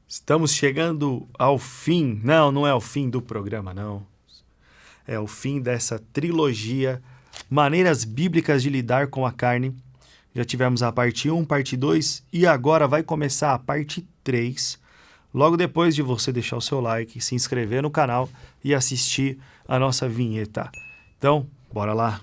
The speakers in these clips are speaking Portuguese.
Estamos chegando ao fim. Não é o fim do programa, não. É o fim dessa trilogia Maneiras Bíblicas de Lidar com a Carne. Já tivemos a parte 1, parte 2 e agora vai começar a parte 3. Logo depois de você deixar o seu like, se inscrever no canal e assistir a nossa vinheta. Então, bora lá!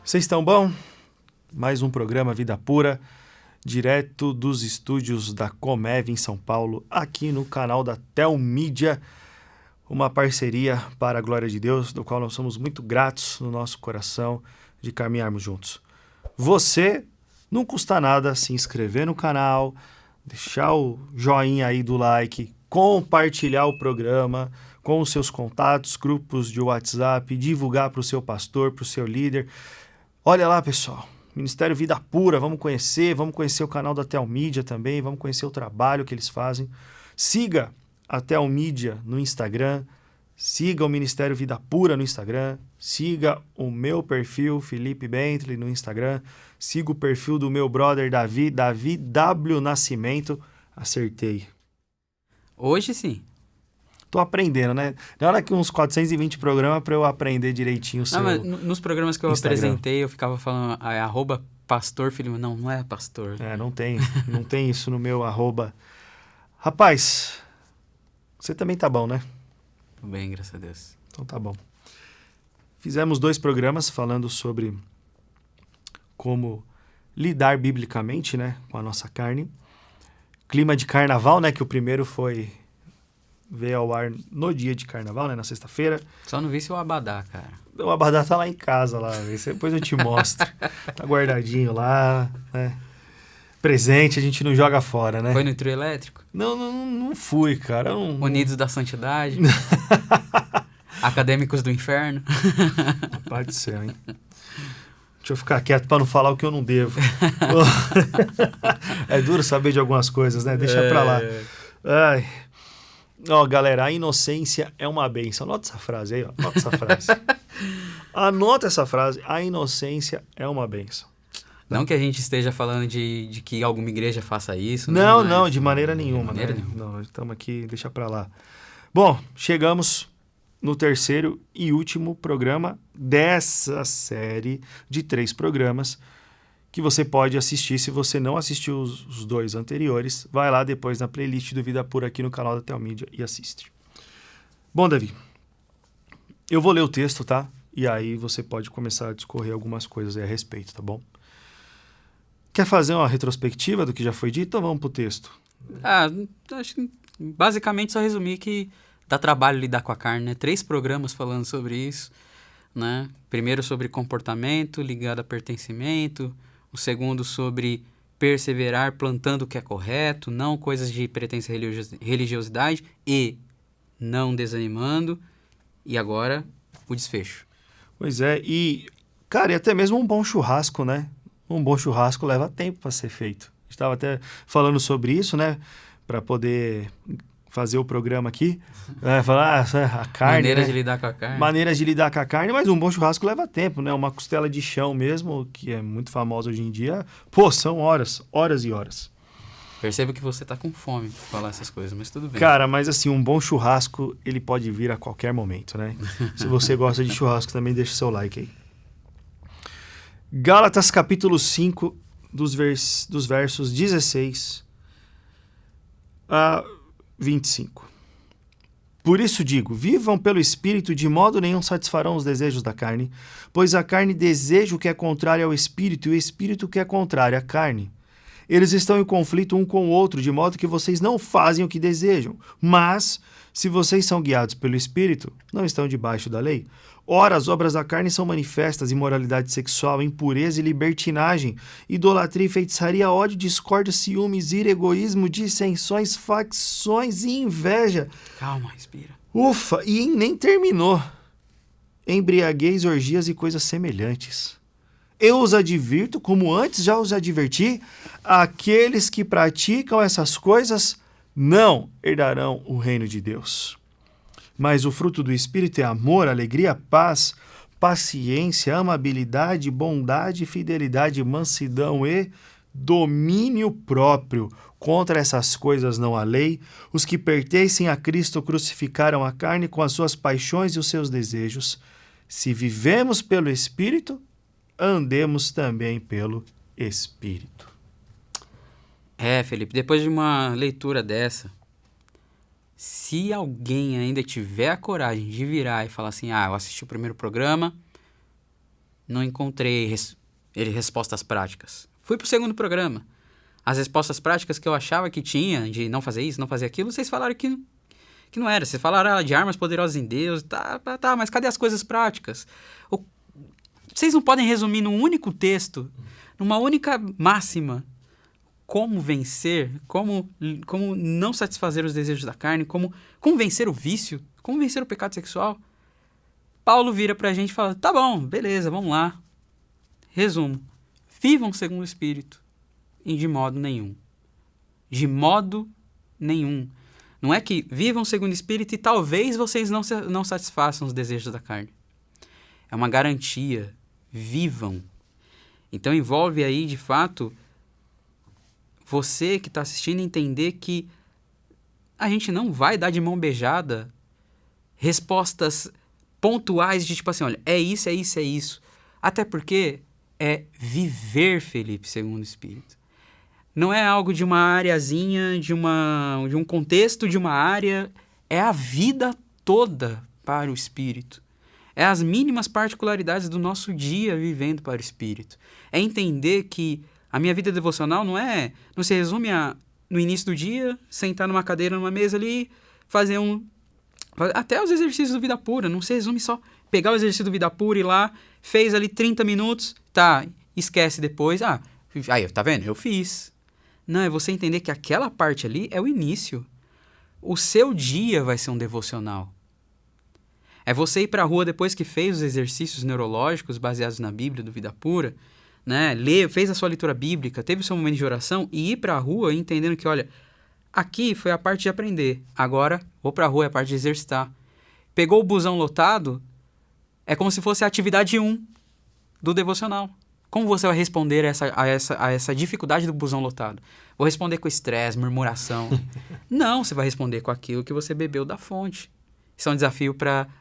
Vocês estão bom? Mais um programa Vida Pura, direto dos estúdios da Comev em São Paulo, aqui no canal da Telmídia, uma parceria para a glória de Deus, do qual nós somos muito gratos no nosso coração de caminharmos juntos. Você, não custa nada se inscrever no canal, deixar o joinha aí do like, compartilhar o programa com os seus contatos, grupos de WhatsApp, divulgar para o seu pastor, para o seu líder. Olha lá, pessoal, Ministério Vida Pura, vamos conhecer o canal da Telmídia também, vamos conhecer o trabalho que eles fazem. Siga a Telmídia no Instagram, siga o Ministério Vida Pura no Instagram, siga o meu perfil, Felipe Bentley, no Instagram, siga o perfil do meu brother Davi W. Nascimento. Acertei. Hoje sim. Tô aprendendo, né? Na hora que uns 420 programas para eu aprender direitinho o seu mas nos programas que eu Instagram. Apresentei, eu ficava falando @pastor Felipe. Não é pastor. Não tem isso no meu @. Rapaz, você também tá bom, né? Tô bem, graças a Deus. Então tá bom. Fizemos 2 programas falando sobre como lidar biblicamente, né, com a nossa carne. Clima de carnaval, né, que o primeiro veio ao ar no dia de carnaval, né, na sexta-feira. Só não vi se o Abadá, cara. O Abadá tá lá em casa, lá. Depois eu te mostro. Tá guardadinho lá, né? Presente, a gente não joga fora, né? Foi no trio elétrico? Não fui, cara. Unidos da Santidade? Acadêmicos do Inferno? Pai do céu, hein? Deixa eu ficar quieto pra não falar o que eu não devo. É duro saber de algumas coisas, né? Deixa pra lá. Ai... galera, a inocência é uma bênção. Anota essa frase aí, ó. Anota essa frase. A inocência é uma bênção. Não que a gente esteja falando de que alguma igreja faça isso. Não, de maneira nenhuma. Nenhuma. Não, estamos aqui, deixa pra lá. Bom, chegamos no terceiro e último programa dessa série de 3 programas que você pode assistir. Se você não assistiu os 2 anteriores, vai lá depois na playlist do Vida Pura aqui no canal da Telmídia e assiste. Bom, Davi, eu vou ler o texto, tá? E aí você pode começar a discorrer algumas coisas aí a respeito, tá bom? Quer fazer uma retrospectiva do que já foi dito ou vamos pro texto? Acho que basicamente só resumir que dá trabalho lidar com a carne, né? 3 programas falando sobre isso, né? Primeiro sobre comportamento ligado a pertencimento, o segundo sobre perseverar plantando o que é correto, não coisas de pretensa religiosidade e não desanimando. E agora, o desfecho. Pois é, e, cara, e até mesmo um bom churrasco, né? Um bom churrasco leva tempo para ser feito. A gente estava até falando sobre isso, né? Para poder fazer o programa aqui, falar a carne, Maneiras né? de lidar com a carne. Maneiras de lidar com a carne, mas um bom churrasco leva tempo, né? Uma costela de chão mesmo, que é muito famosa hoje em dia, são horas e horas. Percebo que você tá com fome pra falar essas coisas, mas tudo bem. Cara, mas assim, um bom churrasco, ele pode vir a qualquer momento, né? Se você gosta de churrasco, também deixa o seu like aí. Gálatas capítulo 5, dos versos 16 a 25. Por isso digo, vivam pelo Espírito, de modo nenhum satisfarão os desejos da carne, pois a carne deseja o que é contrário ao Espírito, e o Espírito o que é contrário à carne. Eles estão em conflito um com o outro, de modo que vocês não fazem o que desejam. Mas, se vocês são guiados pelo Espírito, não estão debaixo da lei. Ora, as obras da carne são manifestas: imoralidade sexual, impureza e libertinagem, idolatria e feitiçaria, ódio, discórdia, ciúmes, ira, egoísmo, dissensões, facções e inveja. Calma, respira. Ufa, e nem terminou. embriaguez, orgias e coisas semelhantes. Eu os advirto, como antes já os adverti, aqueles que praticam essas coisas não herdarão o reino de Deus. Mas o fruto do Espírito é amor, alegria, paz, paciência, amabilidade, bondade, fidelidade, mansidão e domínio próprio. Contra essas coisas não há lei. Os que pertencem a Cristo crucificaram a carne com as suas paixões e os seus desejos. Se vivemos pelo Espírito, andemos também pelo Espírito. Felipe, depois de uma leitura dessa, se alguém ainda tiver a coragem de virar e falar assim, eu assisti o primeiro programa, não encontrei respostas práticas. Fui pro segundo programa. As respostas práticas que eu achava que tinha, de não fazer isso, não fazer aquilo, vocês falaram que não era. Vocês falaram de armas poderosas em Deus, tá, mas cadê as coisas práticas? Vocês não podem resumir num único texto, numa única máxima, como vencer, como não satisfazer os desejos da carne, como vencer o vício, como vencer o pecado sexual. Paulo vira pra gente e fala, tá bom, beleza, vamos lá. Resumo, vivam segundo o Espírito e de modo nenhum. De modo nenhum. Não é que vivam segundo o Espírito e talvez vocês não satisfaçam os desejos da carne. É uma garantia. Vivam. Então envolve aí, de fato, você que está assistindo entender que a gente não vai dar de mão beijada respostas pontuais de tipo assim, olha, é isso, é isso, é isso. Até porque é viver, Felipe, segundo o Espírito. Não é algo de uma areazinha, de um contexto de uma área. É a vida toda para o Espírito. É as mínimas particularidades do nosso dia vivendo para o Espírito. É entender que a minha vida devocional não se resume a, no início do dia, sentar numa cadeira, numa mesa ali, fazer até os exercícios do Vida Pura. Não se resume só pegar o exercício do Vida Pura e ir lá, fez ali 30 minutos, esquece depois. Aí, tá vendo? Eu fiz. Não, é você entender que aquela parte ali é o início. O seu dia vai ser um devocional. É você ir para a rua depois que fez os exercícios neurológicos baseados na Bíblia do Vida Pura, né? Fez a sua leitura bíblica, teve o seu momento de oração e ir para a rua entendendo que, olha, aqui foi a parte de aprender, agora vou para a rua, é a parte de exercitar. Pegou o busão lotado, é como se fosse a atividade 1 do devocional. Como você vai responder a essa dificuldade do busão lotado? Vou responder com estresse, murmuração. Não, você vai responder com aquilo que você bebeu da fonte. Isso é um desafio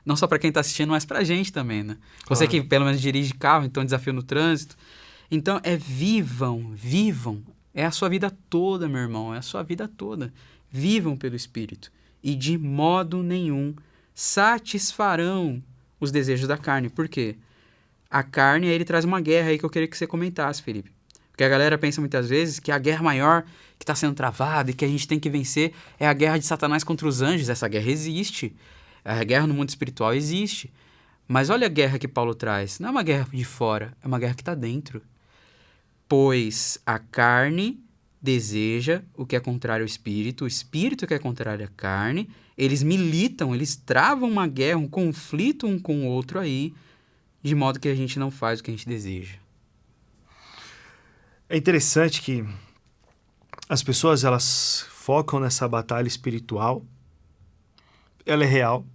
não só para quem está assistindo, mas para a gente também, né? Claro. Você que pelo menos dirige carro, então é um desafio no trânsito. Então vivam. É a sua vida toda, meu irmão, é a sua vida toda. Vivam pelo Espírito e de modo nenhum satisfarão os desejos da carne. Por quê? A carne, aí ele traz uma guerra aí que eu queria que você comentasse, Felipe. Porque a galera pensa muitas vezes que a guerra maior que está sendo travada e que a gente tem que vencer é a guerra de Satanás contra os anjos. Essa guerra existe. A guerra no mundo espiritual existe. Mas olha a guerra que Paulo traz. Não é uma guerra de fora, é uma guerra que está dentro. Pois a carne deseja o que é contrário ao espírito, o espírito que é contrário à carne. Eles militam, eles travam uma guerra, um conflito um com o outro aí, de modo que a gente não faz o que a gente deseja. É interessante que as pessoas, elas focam nessa batalha espiritual. Ela é real,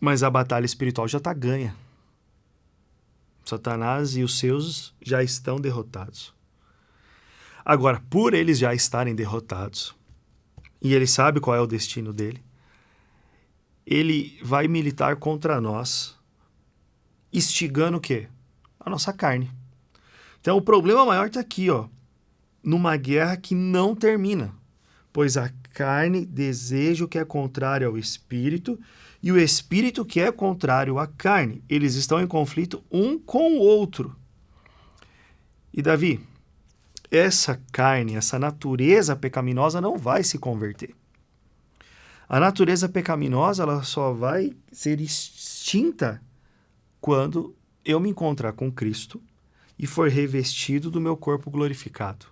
mas a batalha espiritual já está ganha. Satanás e os seus já estão derrotados. Agora, por eles já estarem derrotados, e ele sabe qual é o destino dele, ele vai militar contra nós, instigando o quê? A nossa carne. Então, o problema maior está aqui, numa guerra que não termina, pois a carne deseja o que é contrário ao espírito e o espírito que é contrário à carne. Eles estão em conflito um com o outro. E Davi, essa carne, essa natureza pecaminosa não vai se converter. A natureza pecaminosa, ela só vai ser extinta quando eu me encontrar com Cristo e for revestido do meu corpo glorificado.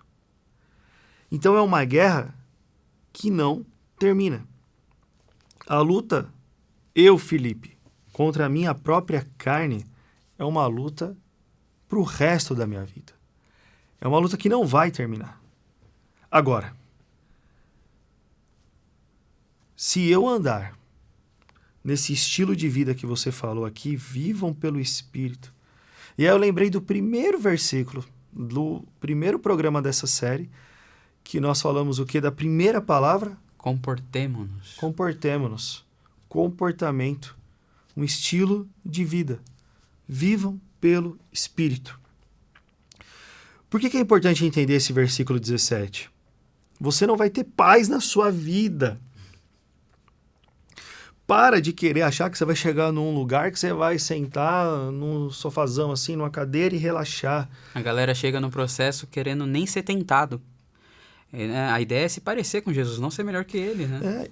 Então é uma guerra que não termina. A luta, Felipe, contra a minha própria carne é uma luta para o resto da minha vida. É uma luta que não vai terminar. Agora, se eu andar nesse estilo de vida que você falou aqui, vivam pelo Espírito. E aí eu lembrei do primeiro versículo, do primeiro programa dessa série, que nós falamos o quê? Da primeira palavra? Comportemo-nos. Comportemo-nos. Comportamento. Um estilo de vida. Vivam pelo Espírito. Por que é importante entender esse versículo 17? Você não vai ter paz na sua vida. Para de querer achar que você vai chegar num lugar que você vai sentar num sofazão assim, numa cadeira e relaxar. A galera chega no processo querendo nem ser tentado. A ideia é se parecer com Jesus, não ser melhor que ele, né?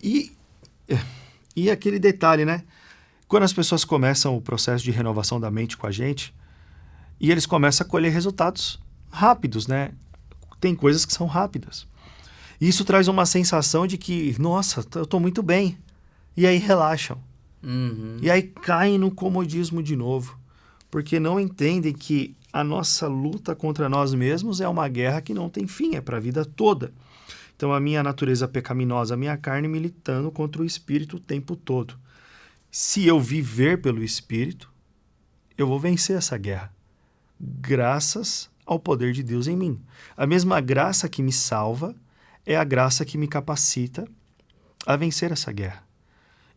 E aquele detalhe, né? Quando as pessoas começam o processo de renovação da mente com a gente, e eles começam a colher resultados rápidos, né? Tem coisas que são rápidas. E isso traz uma sensação de que, nossa, eu tô muito bem. E aí relaxam. Uhum. E aí caem no comodismo de novo. Porque não entendem que a nossa luta contra nós mesmos é uma guerra que não tem fim, é para a vida toda. Então a minha natureza pecaminosa, a minha carne militando contra o Espírito o tempo todo. Se eu viver pelo Espírito, eu vou vencer essa guerra. Graças ao poder de Deus em mim. A mesma graça que me salva é a graça que me capacita a vencer essa guerra.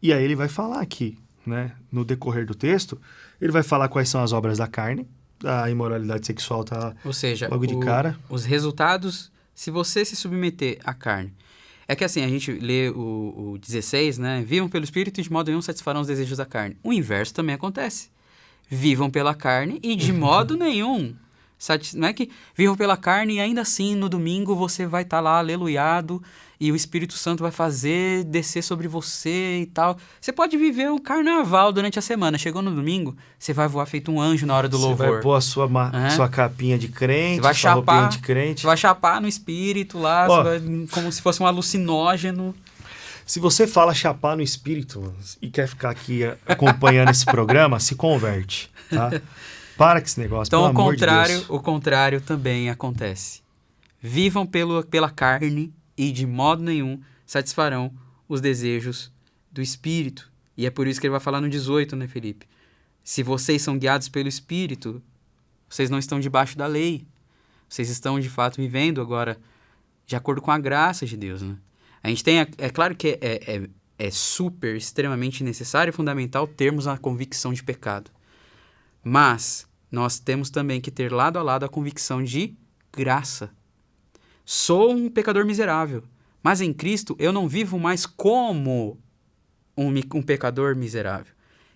E aí ele vai falar aqui, né, no decorrer do texto, ele vai falar quais são as obras da carne, a imoralidade sexual tá Ou seja, logo de cara. Os resultados, se você se submeter à carne. É que assim, a gente lê o 16, né? Vivam pelo Espírito e de modo nenhum satisfarão os desejos da carne. O inverso também acontece. Vivam pela carne e de modo nenhum. Não é que vivam pela carne e ainda assim no domingo você vai estar lá aleluiado e o Espírito Santo vai fazer descer sobre você e tal. Você pode viver o carnaval durante a semana. Chegou no domingo, você vai voar feito um anjo na hora do louvor. Você vai pôr a sua capinha de crente, você vai sua roupinha chapar, de crente. Você vai chapar no espírito lá, como se fosse um alucinógeno. Se você fala chapar no espírito e quer ficar aqui acompanhando esse programa, se converte, tá? Para com esse negócio, então, pelo amor de Deus. O contrário também acontece. Vivam pela carne e de modo nenhum satisfarão os desejos do Espírito. E é por isso que ele vai falar no 18, né, Felipe? Se vocês são guiados pelo Espírito, vocês não estão debaixo da lei. Vocês estão, de fato, vivendo agora de acordo com a graça de Deus, né? A gente tem... É claro que é super, extremamente necessário e fundamental termos a convicção de pecado. Mas nós temos também que ter lado a lado a convicção de graça. Sou um pecador miserável, mas em Cristo eu não vivo mais como um pecador miserável.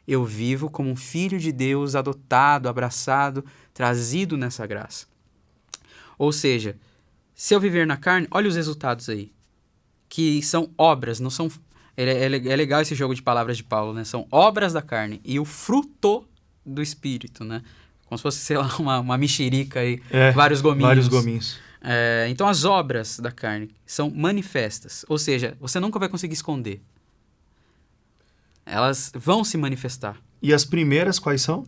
Eu vivo como um filho de Deus adotado, abraçado, trazido nessa graça. Ou seja, se eu viver na carne, olha os resultados aí, que são obras, não são... É legal esse jogo de palavras de Paulo, né? São obras da carne e o fruto do Espírito, né? Como se fosse, sei lá, uma mexerica aí, vários gominhos. Vários gominhos. Então, as obras da carne são manifestas. Ou seja, você nunca vai conseguir esconder. Elas vão se manifestar. E as primeiras quais são?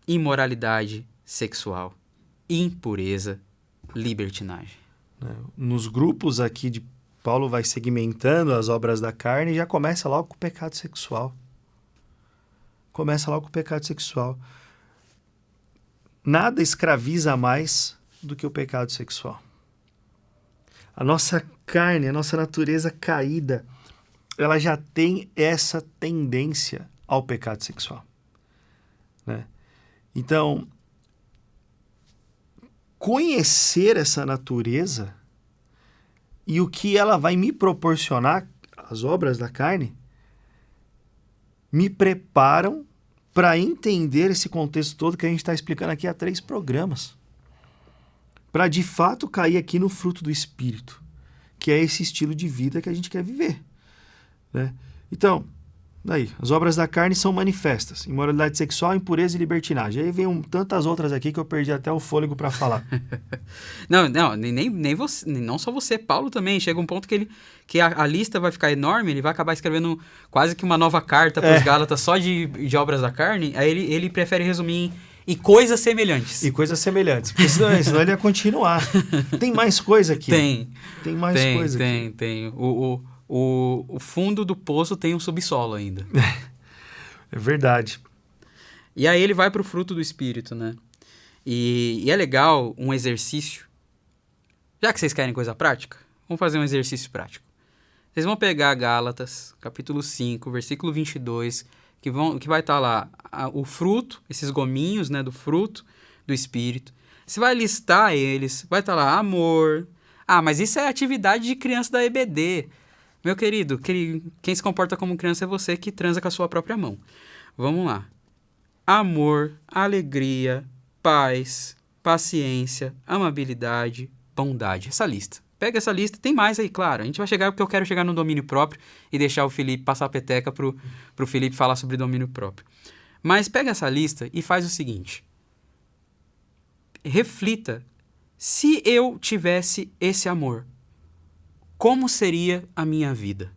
Imoralidade sexual, impureza, libertinagem. Nos grupos aqui de Paulo vai segmentando as obras da carne e já começa logo com o pecado sexual. Começa logo com o pecado sexual. Nada escraviza mais do que o pecado sexual. A nossa carne, a nossa natureza caída, ela já tem essa tendência ao pecado sexual, né? Então, conhecer essa natureza e o que ela vai me proporcionar, as obras da carne, me preparam para entender esse contexto todo que a gente está explicando aqui há 3 programas. Para, de fato, cair aqui no fruto do Espírito, que é esse estilo de vida que a gente quer viver, né? Então, Daí, as obras da carne são manifestas: imoralidade sexual, impureza e libertinagem. Aí vem tantas outras aqui que eu perdi até o fôlego para falar. Não, nem você, não só você, Paulo também. Chega um ponto que a lista vai ficar enorme, ele vai acabar escrevendo quase que uma nova carta para os Gálatas só de obras da carne. Aí ele prefere resumir em coisas semelhantes. E coisas semelhantes, porque senão ele ia continuar. Tem mais coisa aqui. Tem mais coisa aqui. Tem. O fundo do poço tem um subsolo ainda. É verdade. E aí ele vai para o fruto do Espírito, né? E é legal um exercício. Já que vocês querem coisa prática, vamos fazer um exercício prático. Vocês vão pegar Gálatas, capítulo 5, versículo 22, que vai estar lá o fruto, esses gominhos, né, do fruto do Espírito. Você vai listar eles, vai estar lá amor. Ah, mas isso é atividade de criança da EBD. Meu querido, quem se comporta como criança é você que transa com a sua própria mão. Vamos lá. Amor, alegria, paz, paciência, amabilidade, bondade. Essa lista. Pega essa lista, tem mais aí, claro. A gente vai chegar porque eu quero chegar no domínio próprio e deixar o Felipe passar a peteca pro Felipe falar sobre domínio próprio. Mas pega essa lista e faz o seguinte. Reflita. Se eu tivesse esse amor, como seria a minha vida?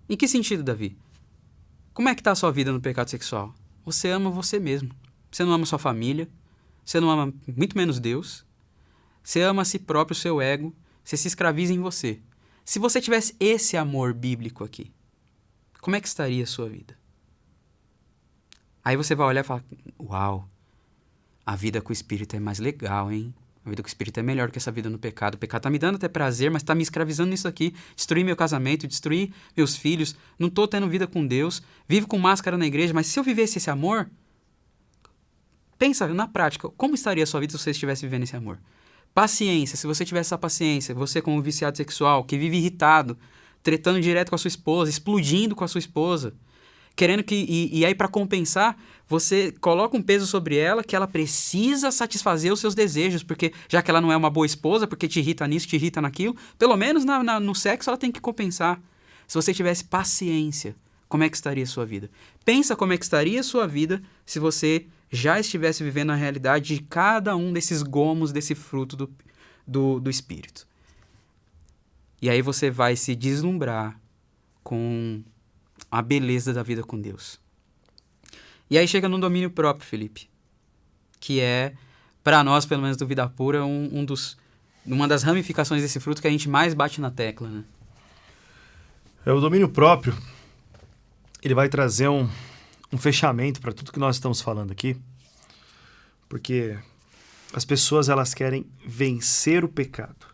Em que sentido, Davi? Como é que está a sua vida no pecado sexual? Você ama você mesmo. Você não ama sua família. Você não ama muito menos Deus. Você ama a si próprio, o seu ego. Você se escraviza em você. Se você tivesse esse amor bíblico aqui, como é que estaria a sua vida? Aí você vai olhar e falar, uau, a vida com o Espírito é mais legal, hein? A vida com o Espírito é melhor que essa vida no pecado. O pecado tá me dando até prazer, mas tá me escravizando nisso aqui. Destruir meu casamento, destruir meus filhos. Não tô tendo vida com Deus. Vivo com máscara na igreja, mas se eu vivesse esse amor... Pensa na prática, como estaria a sua vida se você estivesse vivendo esse amor? Paciência, se você tivesse essa paciência, você como viciado sexual, que vive irritado, tretando direto com a sua esposa, explodindo com a sua esposa, querendo que... E aí, para compensar, você coloca um peso sobre ela que ela precisa satisfazer os seus desejos, porque já que ela não é uma boa esposa, porque te irrita nisso, te irrita naquilo, pelo menos no sexo ela tem que compensar. Se você tivesse paciência, como é que estaria a sua vida? Pensa como é que estaria a sua vida se você já estivesse vivendo a realidade de cada um desses gomos, desse fruto do Espírito. E aí você vai se deslumbrar com a beleza da vida com Deus. E aí chega no domínio próprio, Felipe, que é, para nós, pelo menos do Vida Pura, uma das ramificações desse fruto que a gente mais bate na tecla, né? O domínio próprio, ele vai trazer um fechamento para tudo que nós estamos falando aqui, porque as pessoas, elas querem vencer o pecado.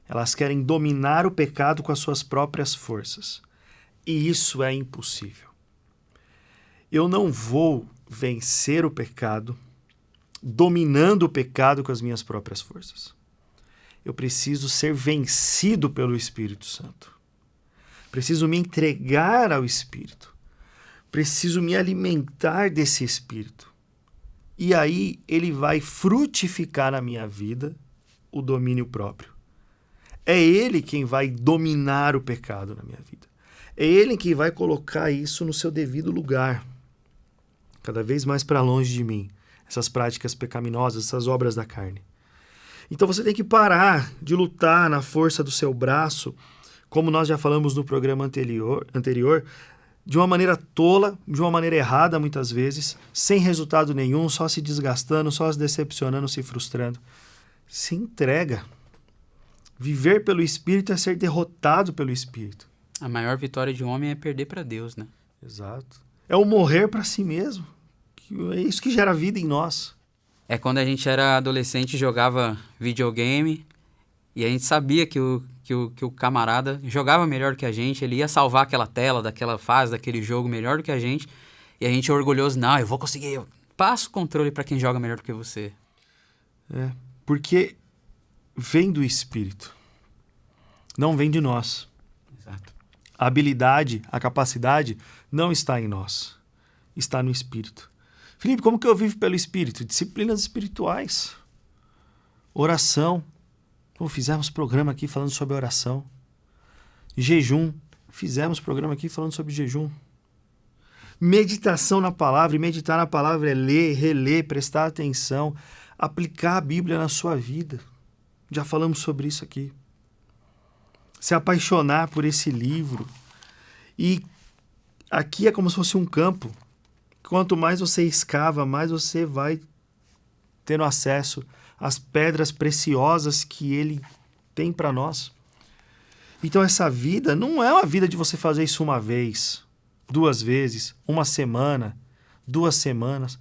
Elas querem dominar o pecado com as suas próprias forças. E isso é impossível. Eu não vou vencer o pecado dominando o pecado com as minhas próprias forças. Eu preciso ser vencido pelo Espírito Santo. Preciso me entregar ao Espírito. Preciso me alimentar desse Espírito. E aí ele vai frutificar na minha vida o domínio próprio. É ele quem vai dominar o pecado na minha vida. É ele quem vai colocar isso no seu devido lugar. Cada vez mais para longe de mim. Essas práticas pecaminosas, essas obras da carne. Então você tem que parar de lutar na força do seu braço, como nós já falamos no programa anterior, de uma maneira tola, de uma maneira errada muitas vezes, sem resultado nenhum, só se desgastando, só se decepcionando, se frustrando. Se entrega. Viver pelo Espírito é ser derrotado pelo Espírito. A maior vitória de um homem é perder para Deus, né? Exato. É o morrer para si mesmo. É isso que gera vida em nós. É quando a gente era adolescente e jogava videogame e a gente sabia que o camarada jogava melhor que a gente, ele ia salvar aquela tela, daquela fase, daquele jogo melhor do que a gente, e a gente é orgulhoso, não, eu vou conseguir, passa o controle para quem joga melhor do que você. Porque vem do Espírito, não vem de nós. Exato. A habilidade, a capacidade não está em nós, está no Espírito. Felipe, como que eu vivo pelo Espírito? Disciplinas espirituais, oração. Fizemos programa aqui falando sobre oração, jejum, Fizemos programa aqui falando sobre jejum. Meditação na palavra, e meditar na palavra é ler, reler, prestar atenção, aplicar a Bíblia na sua vida. Já falamos sobre isso aqui. Se apaixonar por esse livro. E aqui é como se fosse um campo. Quanto mais você escava, mais você vai tendo acesso às pedras preciosas que ele tem para nós. Então essa vida não é uma vida de você fazer isso uma vez, 2 vezes, 1 semana, 2 semanas.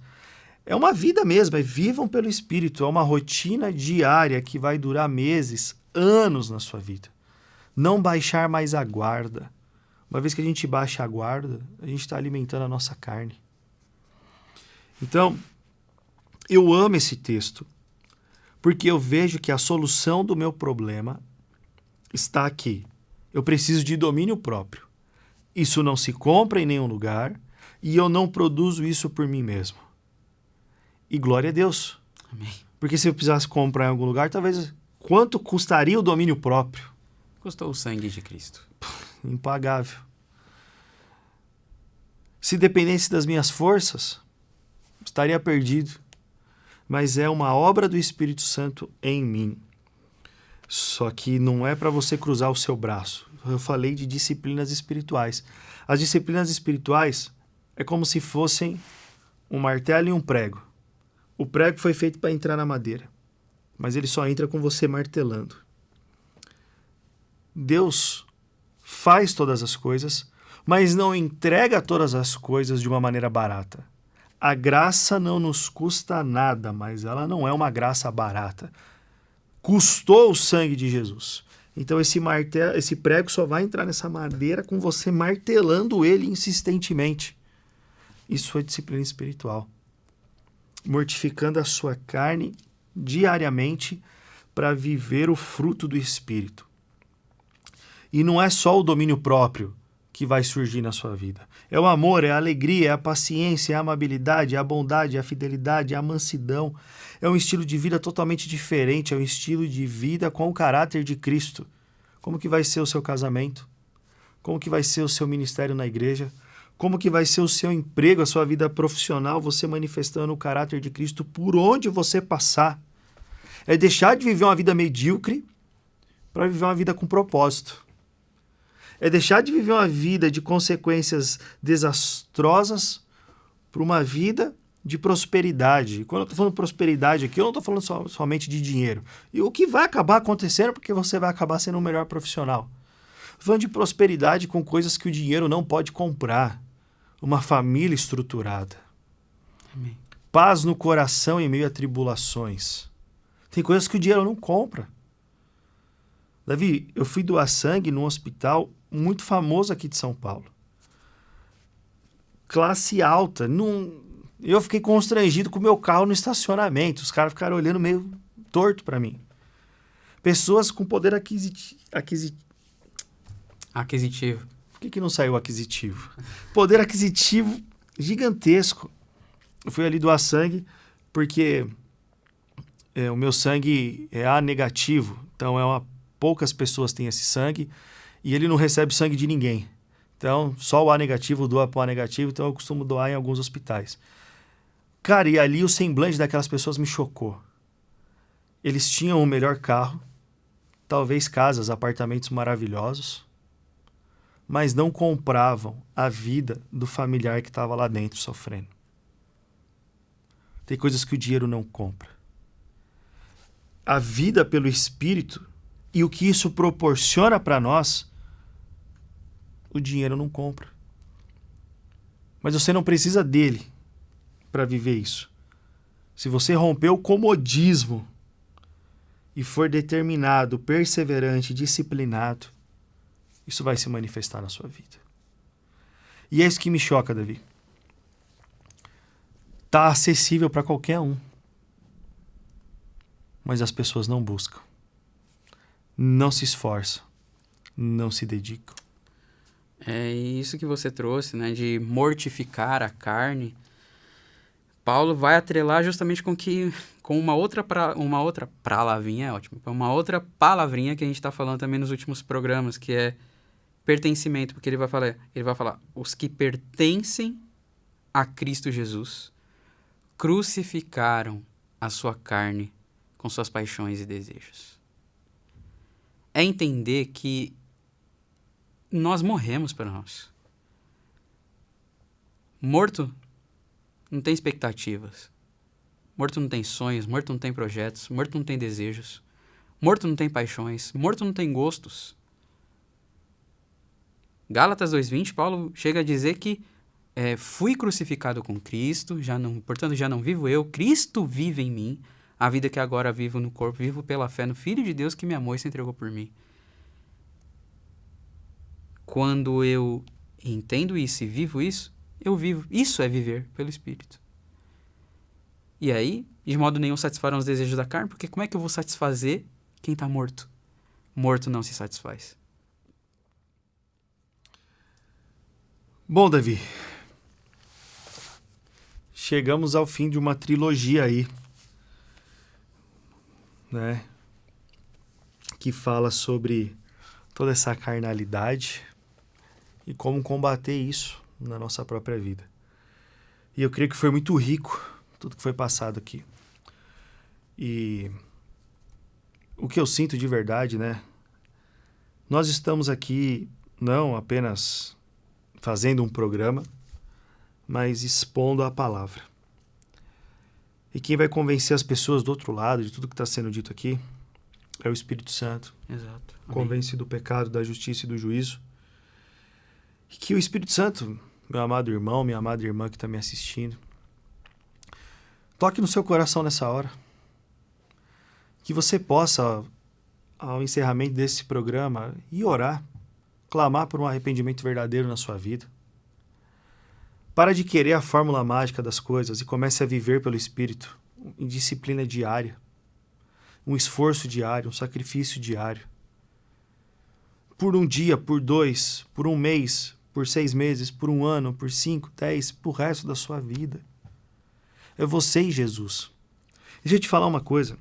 É uma vida mesmo, vivam pelo Espírito. É uma rotina diária que vai durar meses, anos na sua vida. Não baixar mais a guarda. Uma vez que a gente baixa a guarda, a gente está alimentando a nossa carne. Então, eu amo esse texto, porque eu vejo que a solução do meu problema está aqui. Eu preciso de domínio próprio. Isso não se compra em nenhum lugar e eu não produzo isso por mim mesmo. E glória a Deus. Amém. Porque se eu precisasse comprar em algum lugar, talvez quanto custaria o domínio próprio? Custou o sangue de Cristo. Impagável. Se dependesse das minhas forças, estaria perdido. Mas é uma obra do Espírito Santo em mim. Só que não é para você cruzar o seu braço. Eu falei de disciplinas espirituais. As disciplinas espirituais é como se fossem um martelo e um prego. O prego foi feito para entrar na madeira, mas ele só entra com você martelando. Deus faz todas as coisas, mas não entrega todas as coisas de uma maneira barata. A graça não nos custa nada, mas ela não é uma graça barata. Custou o sangue de Jesus. Então esse prego só vai entrar nessa madeira com você martelando ele insistentemente. Isso é disciplina espiritual. Mortificando a sua carne diariamente para viver o fruto do Espírito. E não é só o domínio próprio que vai surgir na sua vida. É o amor, é a alegria, é a paciência, é a amabilidade, é a bondade, é a fidelidade, é a mansidão. É um estilo de vida totalmente diferente, é um estilo de vida com o caráter de Cristo. Como que vai ser o seu casamento? Como que vai ser o seu ministério na igreja? Como que vai ser o seu emprego, a sua vida profissional, você manifestando o caráter de Cristo por onde você passar? É deixar de viver uma vida medíocre para viver uma vida com propósito. É deixar de viver uma vida de consequências desastrosas para uma vida de prosperidade. E quando eu estou falando prosperidade aqui, eu não estou falando somente de dinheiro. E o que vai acabar acontecendo porque você vai acabar sendo um melhor profissional. Estou falando de prosperidade com coisas que o dinheiro não pode comprar. Uma família estruturada. Amém. Paz no coração em meio a tribulações. Tem coisas que o dinheiro não compra. Davi, eu fui doar sangue num hospital muito famoso aqui de São Paulo. Classe alta. Eu fiquei constrangido com o meu carro no estacionamento. Os caras ficaram olhando meio torto para mim. Pessoas com poder aquisitivo. Por que não saiu aquisitivo? Poder aquisitivo gigantesco. Eu fui ali doar sangue porque o meu sangue é A negativo. Então poucas pessoas têm esse sangue e ele não recebe sangue de ninguém. Então, só o A negativo doa para o A negativo, então eu costumo doar em alguns hospitais. Cara, e ali o semblante daquelas pessoas me chocou. Eles tinham o melhor carro, talvez casas, apartamentos maravilhosos, mas não compravam a vida do familiar que estava lá dentro sofrendo. Tem coisas que o dinheiro não compra. A vida pelo Espírito e o que isso proporciona para nós, o dinheiro não compra. Mas você não precisa dele para viver isso. Se você romper o comodismo e for determinado, perseverante, disciplinado, isso vai se manifestar na sua vida. E é isso que me choca, Davi. Está acessível para qualquer um. Mas as pessoas não buscam. Não se esforçam. Não se dedicam. É isso que você trouxe, né? De mortificar a carne. Paulo vai atrelar justamente com uma outra palavrinha, é ótimo. Uma outra palavrinha que a gente está falando também nos últimos programas, que é pertencimento, porque ele vai falar, os que pertencem a Cristo Jesus crucificaram a sua carne com suas paixões e desejos. É entender que nós morremos para nós. Morto não tem expectativas. Morto não tem sonhos, morto não tem projetos, morto não tem desejos, morto não tem paixões, morto não tem gostos. Gálatas 2:20, Paulo chega a dizer que fui crucificado com Cristo, portanto já não vivo eu, Cristo vive em mim, a vida que agora vivo no corpo, vivo pela fé no Filho de Deus que me amou e se entregou por mim. Quando eu entendo isso e vivo isso, eu vivo. Isso é viver pelo Espírito. E aí, de modo nenhum satisfarão os desejos da carne, porque como é que eu vou satisfazer quem está morto? Morto não se satisfaz. Bom, Davi, chegamos ao fim de uma trilogia aí, né? Que fala sobre toda essa carnalidade e como combater isso na nossa própria vida. E eu creio que foi muito rico tudo que foi passado aqui. E o que eu sinto de verdade, né? Nós estamos aqui não apenas fazendo um programa, mas expondo a palavra. E quem vai convencer as pessoas do outro lado de tudo que está sendo dito aqui é o Espírito Santo. Exato. Amém. Convence do pecado, da justiça e do juízo. E que o Espírito Santo, meu amado irmão, minha amada irmã que está me assistindo, toque no seu coração nessa hora. Que você possa, ao encerramento desse programa, ir orar, clamar por um arrependimento verdadeiro na sua vida. Para de querer a fórmula mágica das coisas e comece a viver pelo Espírito, em disciplina diária, um esforço diário, um sacrifício diário. Por um dia, por 2, por um mês, por 6 meses, por um ano, por 5, 10, por o resto da sua vida. É você e Jesus. Deixa eu te falar uma coisa.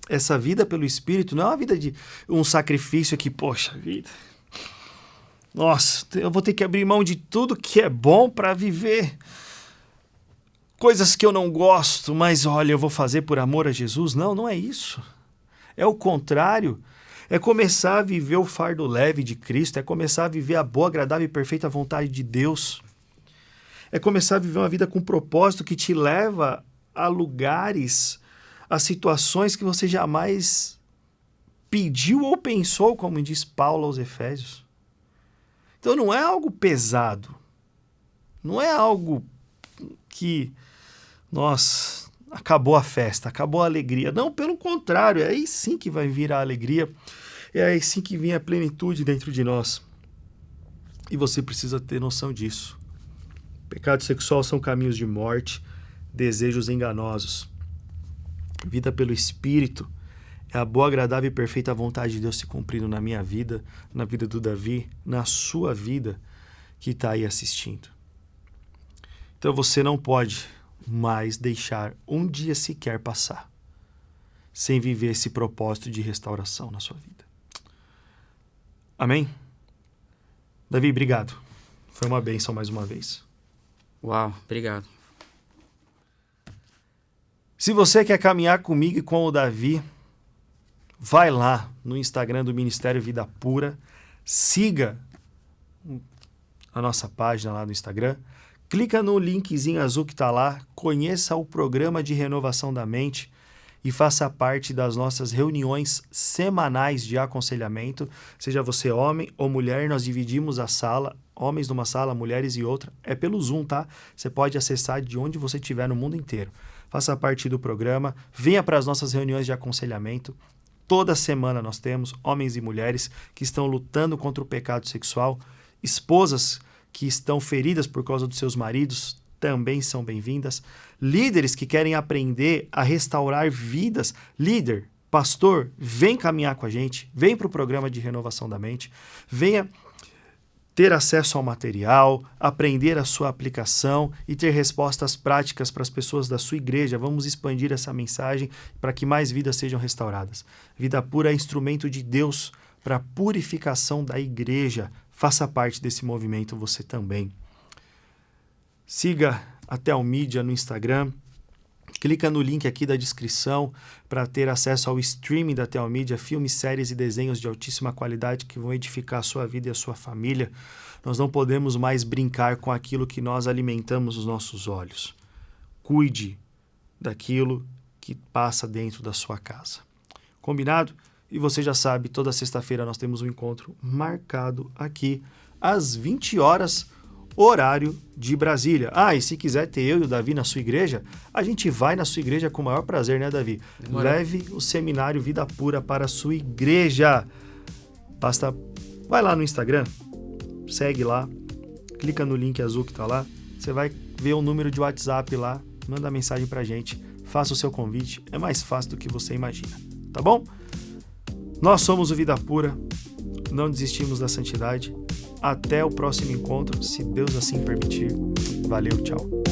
Essa vida pelo Espírito não é uma vida de um sacrifício que, poxa vida, nossa, eu vou ter que abrir mão de tudo que é bom para viver coisas que eu não gosto, mas olha, eu vou fazer por amor a Jesus. Não, não é isso. É o contrário. É começar a viver o fardo leve de Cristo, é começar a viver a boa, agradável e perfeita vontade de Deus. É começar a viver uma vida com propósito que te leva a lugares, a situações que você jamais pediu ou pensou, como diz Paulo aos Efésios. Então não é algo pesado. Não é algo que, nossa, acabou a festa, acabou a alegria. Não, pelo contrário, é aí sim que vai vir a alegria. É aí sim que vem a plenitude dentro de nós. E você precisa ter noção disso. Pecado sexual são caminhos de morte, desejos enganosos. Vida pelo Espírito é a boa, agradável e perfeita vontade de Deus se cumprindo na minha vida, na vida do Davi, na sua vida que está aí assistindo. Então você não pode mais deixar um dia sequer passar sem viver esse propósito de restauração na sua vida. Amém? Davi, obrigado. Foi uma bênção mais uma vez. Uau, obrigado. Se você quer caminhar comigo e com o Davi, vai lá no Instagram do Ministério Vida Pura, siga a nossa página lá no Instagram, clica no linkzinho azul que está lá, conheça o programa de renovação da mente e faça parte das nossas reuniões semanais de aconselhamento. Seja você homem ou mulher, nós dividimos a sala, homens numa sala, mulheres em outra. É pelo Zoom, tá? Você pode acessar de onde você estiver no mundo inteiro. Faça parte do programa, venha para as nossas reuniões de aconselhamento. Toda semana nós temos homens e mulheres que estão lutando contra o pecado sexual, esposas que estão feridas por causa dos seus maridos, também são bem-vindas. Líderes que querem aprender a restaurar vidas. Líder, pastor, vem caminhar com a gente, vem para o programa de renovação da mente, venha ter acesso ao material, aprender a sua aplicação e ter respostas práticas para as pessoas da sua igreja. Vamos expandir essa mensagem para que mais vidas sejam restauradas. Vida Pura é instrumento de Deus para a purificação da igreja. Faça parte desse movimento você também. Siga a Telmídia no Instagram. Clica no link aqui da descrição para ter acesso ao streaming da Telmídia, filmes, séries e desenhos de altíssima qualidade que vão edificar a sua vida e a sua família. Nós não podemos mais brincar com aquilo que nós alimentamos os nossos olhos. Cuide daquilo que passa dentro da sua casa. Combinado? E você já sabe, toda sexta-feira nós temos um encontro marcado aqui às 20 horas, horário de Brasília. E se quiser ter eu e o Davi na sua igreja, a gente vai na sua igreja com o maior prazer, né, Davi? Demorou. Leve o seminário Vida Pura para a sua igreja. Vai lá no Instagram, segue lá, clica no link azul que está lá, você vai ver o número de WhatsApp lá, manda mensagem pra gente, faça o seu convite, é mais fácil do que você imagina, tá bom? Nós somos o Vida Pura, não desistimos da santidade. Até o próximo encontro, se Deus assim permitir. Valeu, tchau.